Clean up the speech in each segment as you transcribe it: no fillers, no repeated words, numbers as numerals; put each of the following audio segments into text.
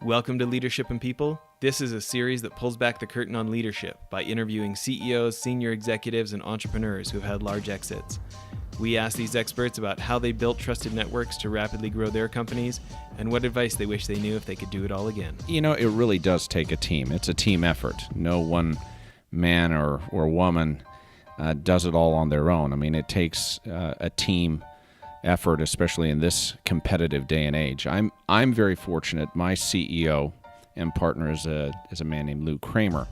Welcome to Leadership and People. This is a series that pulls back the curtain on leadership by interviewing CEOs, senior executives, and entrepreneurs who have had large exits. We ask these experts about how they built trusted networks to rapidly grow their companies and what advice they wish they knew if they could do it all again. You know, it really does take a team. It's a team effort. No one man or woman does it all on their own. I mean, it takes a team effort, especially in this competitive day and age. I'm very fortunate. My CEO and partner is a man named Lou Kramer.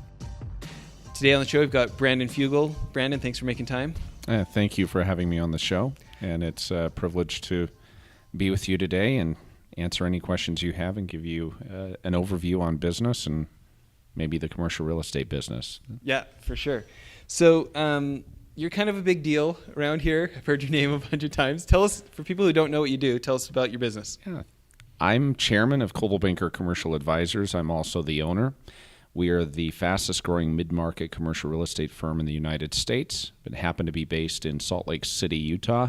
Today on the show, we've got Brandon Fugal. Brandon, thanks for making time. Thank you for having me on the show, and it's a privilege to be with you today and answer any questions you have and give you an overview on business and maybe the commercial real estate business. Yeah, for sure. So you're kind of a big deal around here. I've heard your name a bunch of times. Tell us, for people who don't know what you do, tell us about your business. Yeah. I'm chairman of Coldwell Banker Commercial Advisors. I'm also the owner. We are the fastest growing mid-market commercial real estate firm in the United States, but happen to be based in Salt Lake City, Utah.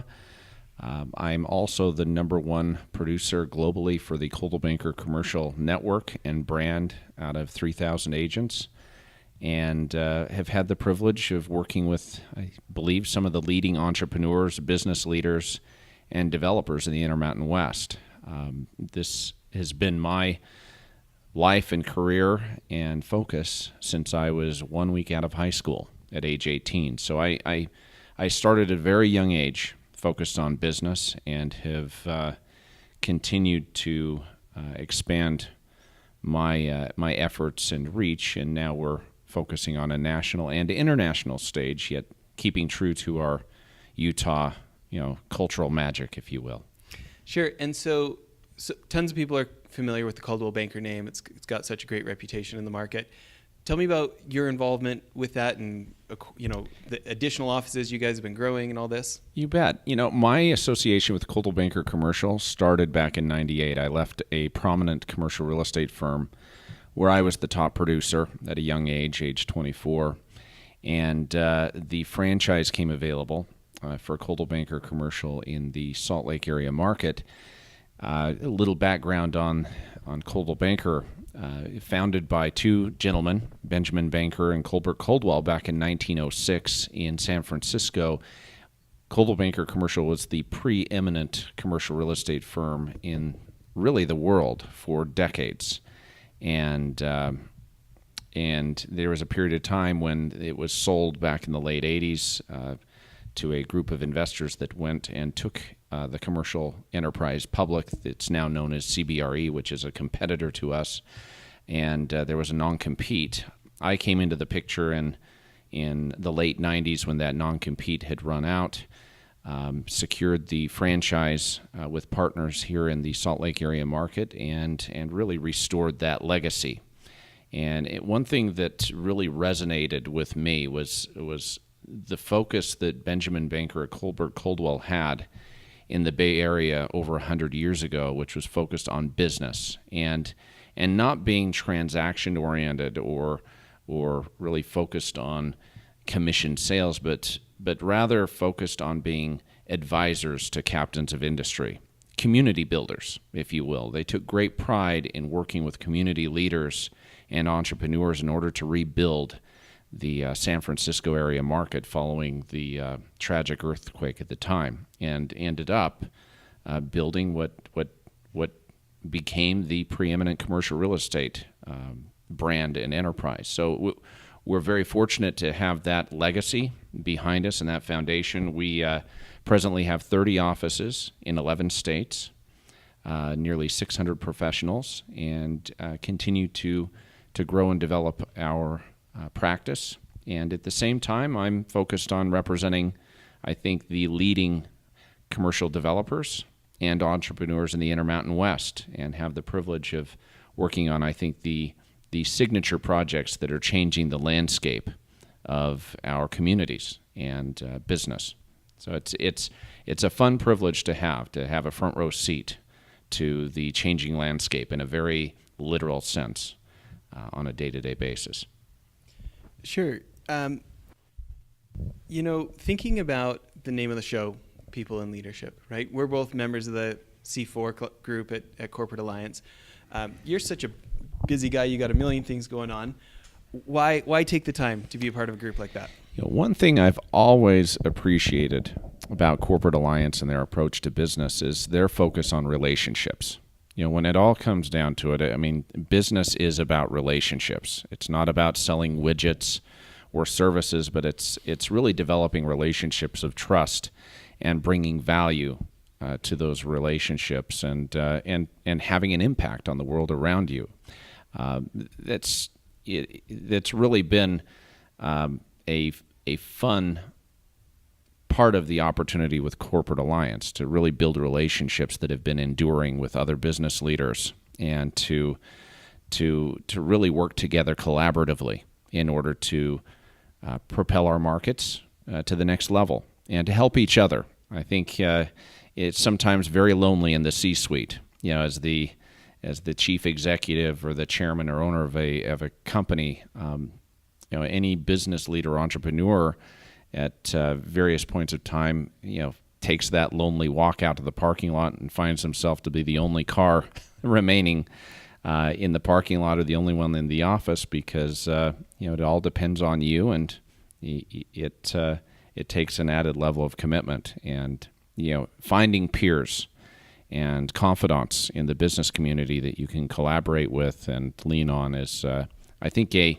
I'm also the number one producer globally for the Coldwell Banker Commercial Network and brand out of 3,000 agents, and have had the privilege of working with, I believe, some of the leading entrepreneurs, business leaders, and developers in the Intermountain West. This has been my life and career and focus since I was 1 week out of high school at age 18. So I started at a very young age, focused on business, and have continued to expand my efforts and reach, and now we're focusing on a national and international stage, yet keeping true to our Utah, cultural magic, if you will. Sure. And so tons of people are familiar with the Coldwell Banker name. It's got such a great reputation in the market. Tell me about your involvement with that and, the additional offices you guys have been growing and all this. You bet. My association with Coldwell Banker Commercial started back in 98. I left a prominent commercial real estate firm where I was the top producer at a young age 24. And the franchise came available for Coldwell Banker Commercial in the Salt Lake area market. A little background on Coldwell Banker, founded by two gentlemen, Benjamin Banker and Colbert Coldwell, back in 1906 in San Francisco. Coldwell Banker Commercial was the preeminent commercial real estate firm in really the world for decades. And there was a period of time when it was sold back in the late 80s to a group of investors that went and took the commercial enterprise public. It's now known as CBRE, which is a competitor to us. And there was a non-compete. I came into the picture in the late 90s when that non-compete had run out, secured the franchise with partners here in the Salt Lake area market, and really restored that legacy. And one thing that really resonated with me was the focus that Benjamin Banker and Colbert Coldwell had in the Bay Area over 100 years ago, which was focused on business and not being transaction oriented or really focused on commission sales, but rather focused on being advisors to captains of industry, community builders, if you will. They took great pride in working with community leaders and entrepreneurs in order to rebuild the San Francisco area market following the tragic earthquake at the time, and ended up building what became the preeminent commercial real estate brand and enterprise. So we're very fortunate to have that legacy behind us and that foundation. We presently have 30 offices in 11 states, nearly 600 professionals, and continue to grow and develop our practice. And at the same time, I'm focused on representing, I think, the leading commercial developers and entrepreneurs in the Intermountain West, and have the privilege of working on, I think, the signature projects that are changing the landscape of our communities and business. So it's a fun privilege to have a front row seat to the changing landscape in a very literal sense on a day-to-day basis. Sure. Thinking about the name of the show, People in Leadership, right? We're both members of the C4 group at Corporate Alliance. You're such a busy guy, you got a million things going on. Why take the time to be a part of a group like that? One thing I've always appreciated about Corporate Alliance and their approach to business is their focus on relationships. When it all comes down to it, I mean, business is about relationships. It's not about selling widgets or services, but it's really developing relationships of trust and bringing value to those relationships and having an impact on the world around you. That's really been a fun part of the opportunity with Corporate Alliance, to really build relationships that have been enduring with other business leaders, and to really work together collaboratively in order to propel our markets to the next level and to help each other. I think it's sometimes very lonely in the C-suite, as the chief executive or the chairman or owner of a company. Any business leader or entrepreneur at various points of time, takes that lonely walk out to the parking lot and finds himself to be the only car remaining in the parking lot, or the only one in the office, because it all depends on you, and it takes an added level of commitment. And finding peers and confidants in the business community that you can collaborate with and lean on is, I think, a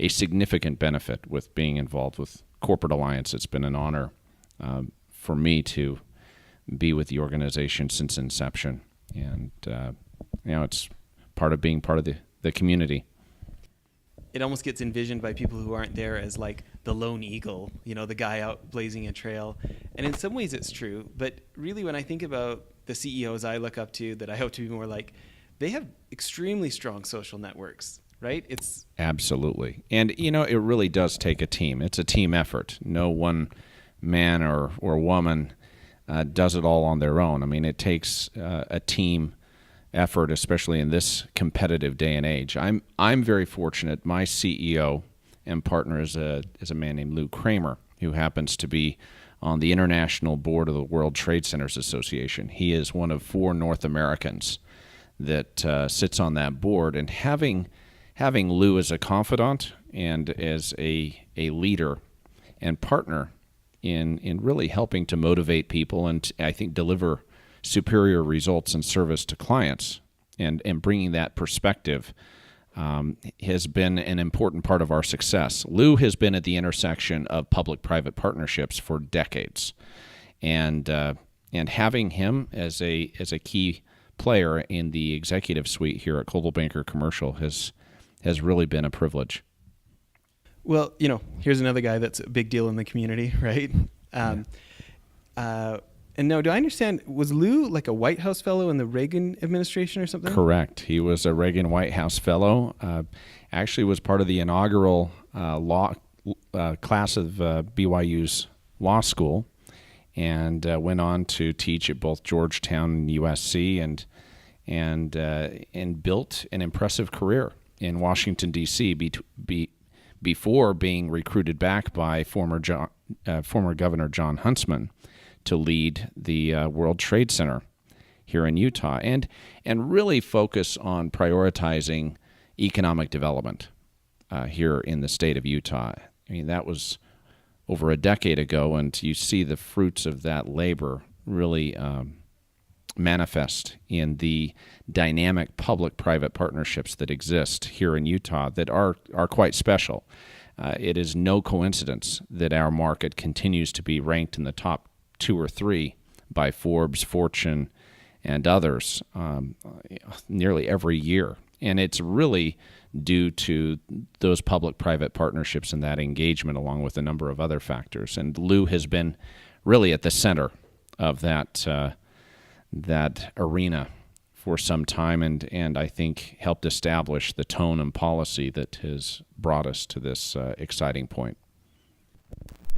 significant benefit with being involved with Corporate Alliance. It's been an honor for me to be with the organization since inception, and it's part of being part of the community. It almost gets envisioned by people who aren't there as like the lone eagle, the guy out blazing a trail. And in some ways it's true, but really when I think about the CEOs I look up to, that I hope to be more like, they have extremely strong social networks. Right? It's absolutely. And, it really does take a team. It's a team effort. No one man or woman does it all on their own. I mean, it takes a team effort, especially in this competitive day and age. I'm very fortunate. My CEO and partner is a man named Lou Kramer, who happens to be on the international board of the World Trade Centers Association. He is one of 4 North Americans that sits on that board, and having Lou as a confidant and as a leader and partner in really helping to motivate people and, I think, deliver superior results and service to clients, and bringing that perspective has been an important part of our success. Lou has been at the intersection of public-private partnerships for decades, and having him as a key player in the executive suite here at Coldwell Banker Commercial has really been a privilege. Well, here's another guy that's a big deal in the community, right? And now, do I understand, was Lou like a White House fellow in the Reagan administration or something? Correct. He was a Reagan White House fellow. Actually was part of the inaugural law class of BYU's law school, and went on to teach at both Georgetown and USC, and built an impressive career in Washington, D.C. Before being recruited back by former Governor John Huntsman to lead the World Trade Center here in Utah, and really focus on prioritizing economic development here in the state of Utah. I mean, that was over a decade ago, and you see the fruits of that labor really manifest in the dynamic public-private partnerships that exist here in Utah that are quite special. It is no coincidence that our market continues to be ranked in the top 2 or 3 by Forbes, Fortune, and others nearly every year. And it's really due to those public-private partnerships and that engagement, along with a number of other factors. And Lou has been really at the center of that arena for some time, and I think helped establish the tone and policy that has brought us to this exciting point.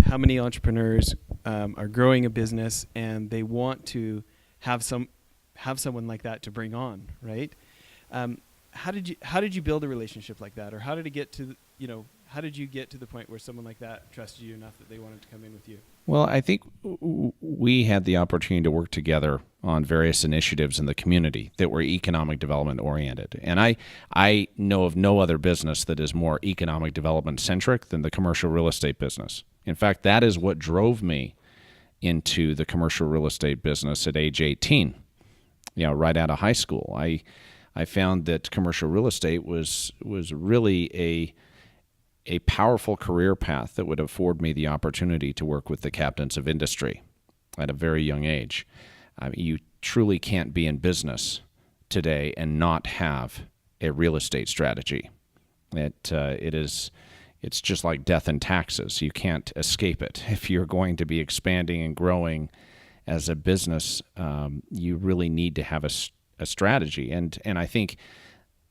How many entrepreneurs are growing a business and they want to have someone like that to bring on, right? How did you build a relationship like that, or how did you get to the point where someone like that trusted you enough that they wanted to come in with you? Well, I think we had the opportunity to work together on various initiatives in the community that were economic development oriented. And I know of no other business that is more economic development centric than the commercial real estate business. In fact, that is what drove me into the commercial real estate business at age 18. Right out of high school. I found that commercial real estate was really a powerful career path that would afford me the opportunity to work with the captains of industry at a very young age. You truly can't be in business today and not have a real estate strategy. It's just like death and taxes. You can't escape it. If you're going to be expanding and growing as a business, you really need to have a strategy. And I think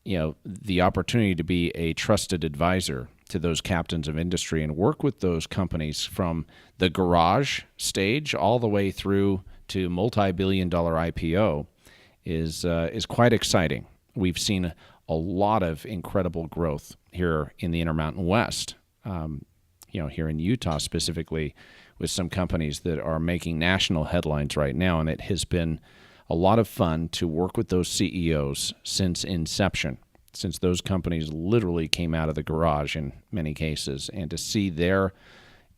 the opportunity to be a trusted advisor to those captains of industry and work with those companies from the garage stage all the way through to multi-billion-dollar IPO is quite exciting. We've seen a lot of incredible growth here in the Intermountain West. Here in Utah specifically, with some companies that are making national headlines right now, and it has been a lot of fun to work with those CEOs since inception, since those companies literally came out of the garage in many cases, and to see their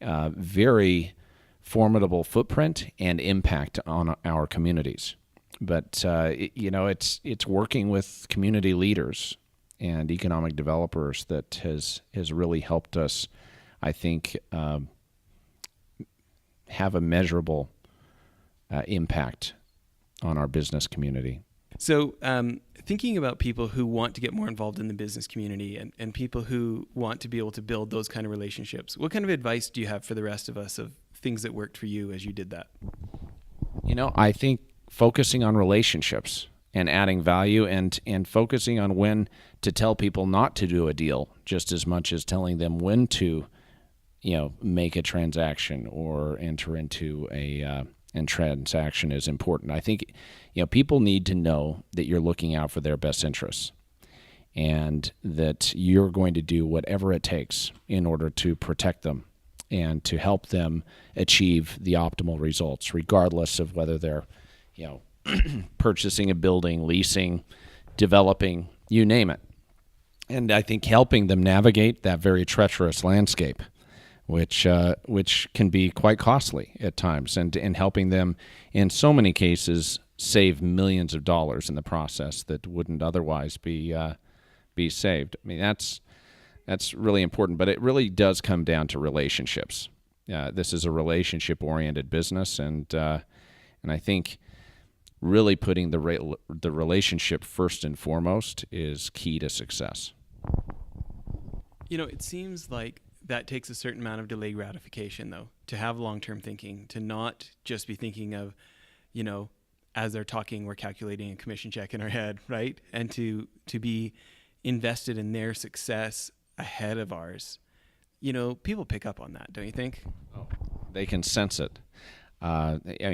very formidable footprint and impact on our communities. But it's working with community leaders and economic developers that has really helped us, I think, have a measurable impact on our business community. So thinking about people who want to get more involved in the business community and people who want to be able to build those kind of relationships, what kind of advice do you have for the rest of us of things that worked for you as you did that? I think focusing on relationships and adding value and focusing on when to tell people not to do a deal just as much as telling them when to make a transaction or enter into a transaction is important. I think people need to know that you're looking out for their best interests and that you're going to do whatever it takes in order to protect them and to help them achieve the optimal results, regardless of whether they're purchasing a building, leasing, developing, you name it. And I think helping them navigate that very treacherous landscape, which can be quite costly at times, and helping them in so many cases save millions of dollars in the process that wouldn't otherwise be saved. I mean, that's really important, but it really does come down to relationships. This is a relationship-oriented business, and I think really putting the relationship first and foremost is key to success. It seems like that takes a certain amount of delayed gratification, though, to have long-term thinking, to not just be thinking of, as they're talking, we're calculating a commission check in our head, right? And to be invested in their success ahead of ours. People pick up on that, don't you think? Oh, they can sense it.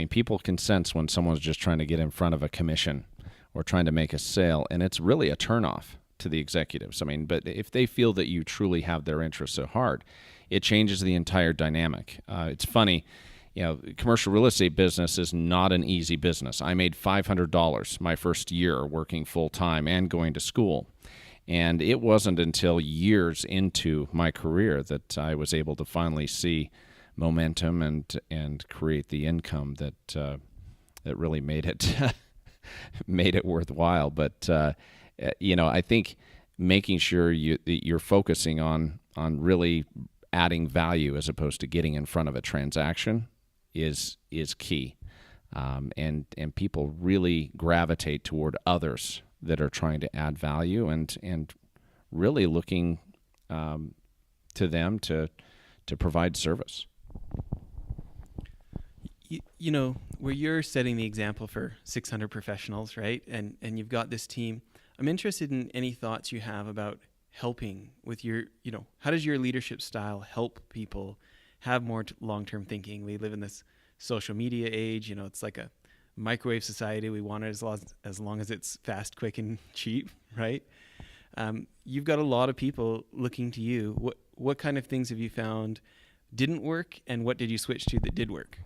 People can sense when someone's just trying to get in front of a commission or trying to make a sale, and it's really a turnoff to the executives. But if they feel that you truly have their interests at heart, it changes the entire dynamic. It's funny, commercial real estate business is not an easy business. I made $500 my first year working full-time and going to school. And it wasn't until years into my career that I was able to finally see momentum and create the income that really made it worthwhile. But I think making sure you're focusing on really adding value as opposed to getting in front of a transaction is key. And people really gravitate toward others that are trying to add value and really looking to them to provide service. Where you're setting the example for 600 professionals, right? And you've got this team. I'm interested in any thoughts you have about helping with your, how does your leadership style help people have more long-term thinking? We live in this social media age. It's like a microwave society. We want it as long as it's fast, quick, and cheap, right? You've got a lot of people looking to you. What kind of things have you found didn't work, and what did you switch to that did work?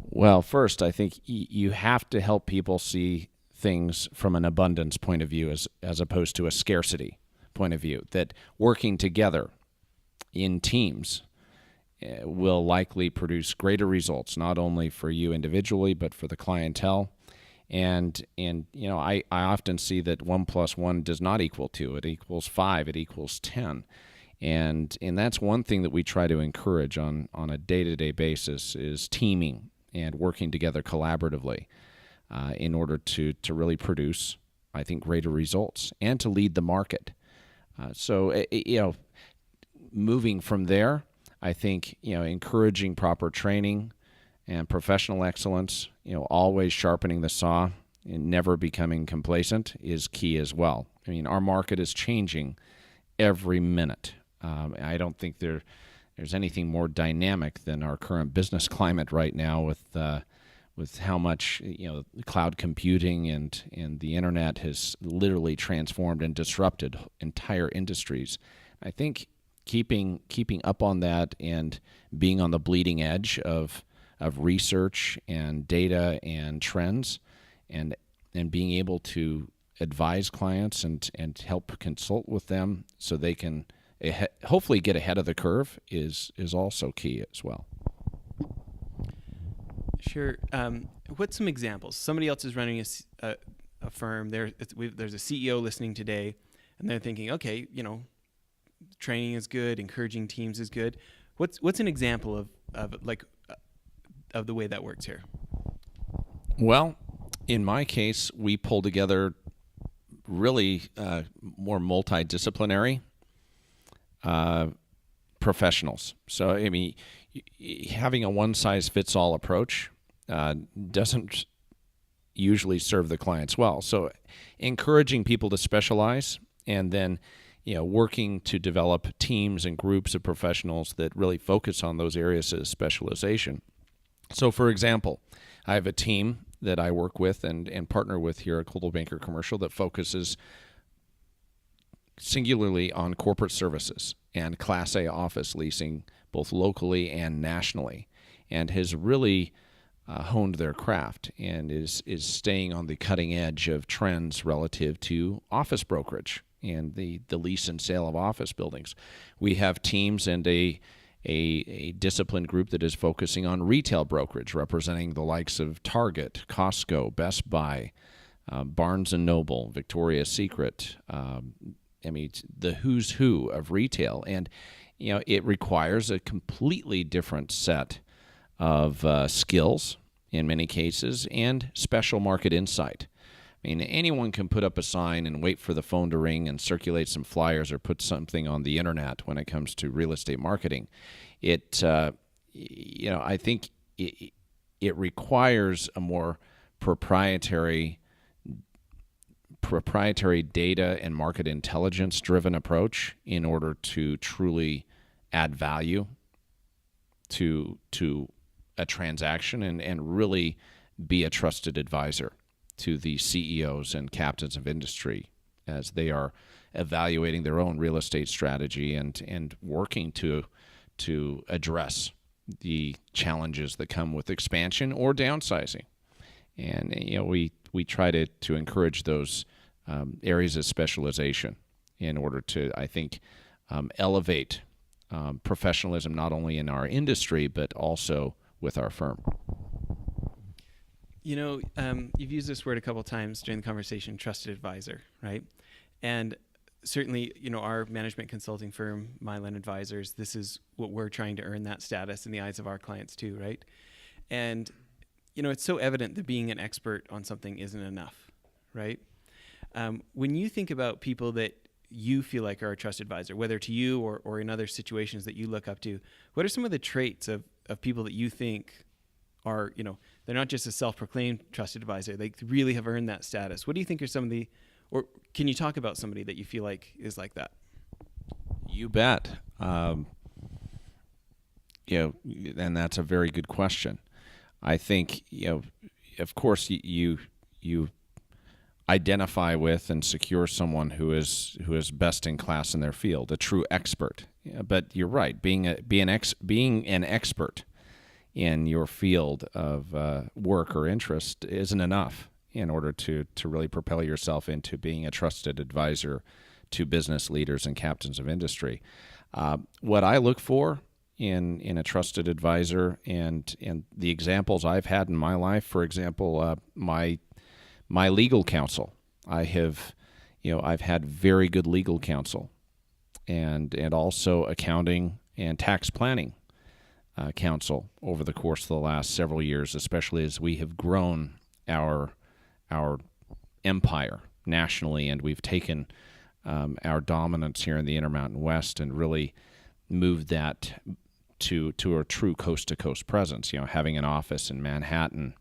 Well, first, I think you have to help people see things from an abundance point of view as opposed to a scarcity point of view, that working together in teams will likely produce greater results, not only for you individually, but for the clientele. And I often see that 1 + 1 does not equal 2. It equals 5. It equals 10. And that's one thing that we try to encourage on a day-to-day basis is teaming and working together collaboratively in order to really produce, I think, greater results and to lead the market. Moving from there, I think, encouraging proper training and professional excellence, always sharpening the saw and never becoming complacent is key as well. I mean, our market is changing every minute. I don't think there's anything more dynamic than our current business climate right now with how much cloud computing and the internet has literally transformed and disrupted entire industries. I think keeping up on that and being on the bleeding edge of research and data and trends and being able to advise clients and help consult with them so they can hopefully get ahead of the curve is also key as well. Sure. What's some examples? Somebody else is running a firm. There's a CEO listening today, and they're thinking, okay, training is good, encouraging teams is good. What's an example of the way that works here? Well, in my case, we pull together really more multidisciplinary professionals. So, I mean, having a one-size-fits-all approach doesn't usually serve the clients well. So, encouraging people to specialize and then working to develop teams and groups of professionals that really focus on those areas of specialization. So, for example, I have a team that I work with and partner with here at Coldwell Banker Commercial that focuses singularly on corporate services and Class A office leasing, both locally and nationally, and has really honed their craft and is staying on the cutting edge of trends relative to office brokerage and the lease and sale of office buildings. We have teams and a disciplined group that is focusing on retail brokerage, representing the likes of Target, Costco, Best Buy, Barnes & Noble, Victoria's Secret, the who's who of retail. And, it requires a completely different set of skills in many cases and special market insight. I mean, anyone can put up a sign and wait for the phone to ring and circulate some flyers or put something on the internet when it comes to real estate marketing. I think it requires a more proprietary data and market intelligence driven approach in order to truly add value to a transaction and really be a trusted advisor to the CEOs and captains of industry as they are evaluating their own real estate strategy and working to address the challenges that come with expansion or downsizing. And we try to encourage those areas of specialization in order to, I think, elevate professionalism not only in our industry but also with our firm. You've used this word a couple of times during the conversation, trusted advisor, right? And certainly, our management consulting firm, Mylan Advisors, this is what we're trying to earn that status in the eyes of our clients too, right? And, it's so evident that being an expert on something isn't enough, right? When you think about people that you feel like are a trusted advisor, whether to you or in other situations that you look up to, what are some of the traits of people that you think are, they're not just a self-proclaimed trusted advisor, they really have earned that status? What do you think are some of or can you talk about somebody that you feel like is like that? You bet. And that's a very good question. I think, of course, you identify with and secure someone who is best in class in their field, a true expert. But you're right. Being an expert in your field of work or interest isn't enough in order to really propel yourself into being a trusted advisor to business leaders and captains of industry. What I look for in a trusted advisor, and the examples I've had in my life, for example, my legal counsel. I've had very good legal counsel, and also accounting and tax planning counsel over the course of the last several years, especially as we have grown our empire nationally, and we've taken our dominance here in the Intermountain West and really moved that to a true coast-to-coast presence. Having an office in Manhattan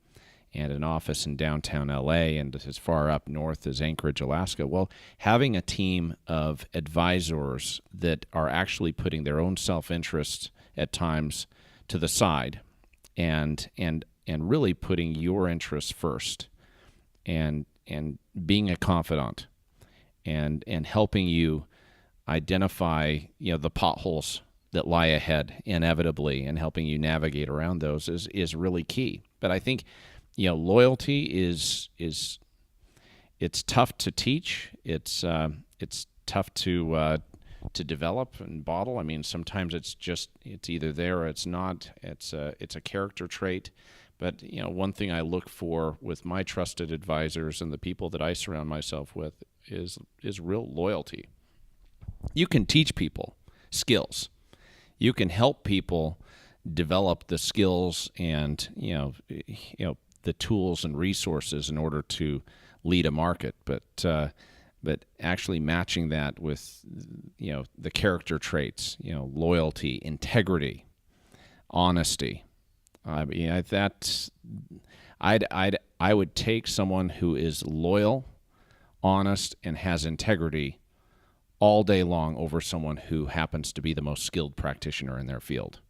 and an office in downtown LA and as far up north as Anchorage, Alaska. Well, having a team of advisors that are actually putting their own self-interest at times to the side and really putting your interests first and being a confidant and helping you identify the potholes that lie ahead inevitably and helping you navigate around those is really key. But I think loyalty is it's tough to teach. It's tough to develop and bottle. I mean, sometimes it's either there or it's not. It's a character trait. But one thing I look for with my trusted advisors and the people that I surround myself with is real loyalty. You can teach people skills. You can help people develop the skills and the tools and resources in order to lead a market, but actually matching that with the character traits, loyalty, integrity, honesty. I would take someone who is loyal, honest, and has integrity all day long over someone who happens to be the most skilled practitioner in their field.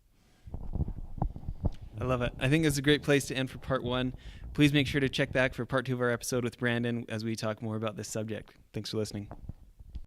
I love it. I think it's a great place to end for part 1. Please make sure to check back for part 2 of our episode with Brandon as we talk more about this subject. Thanks for listening.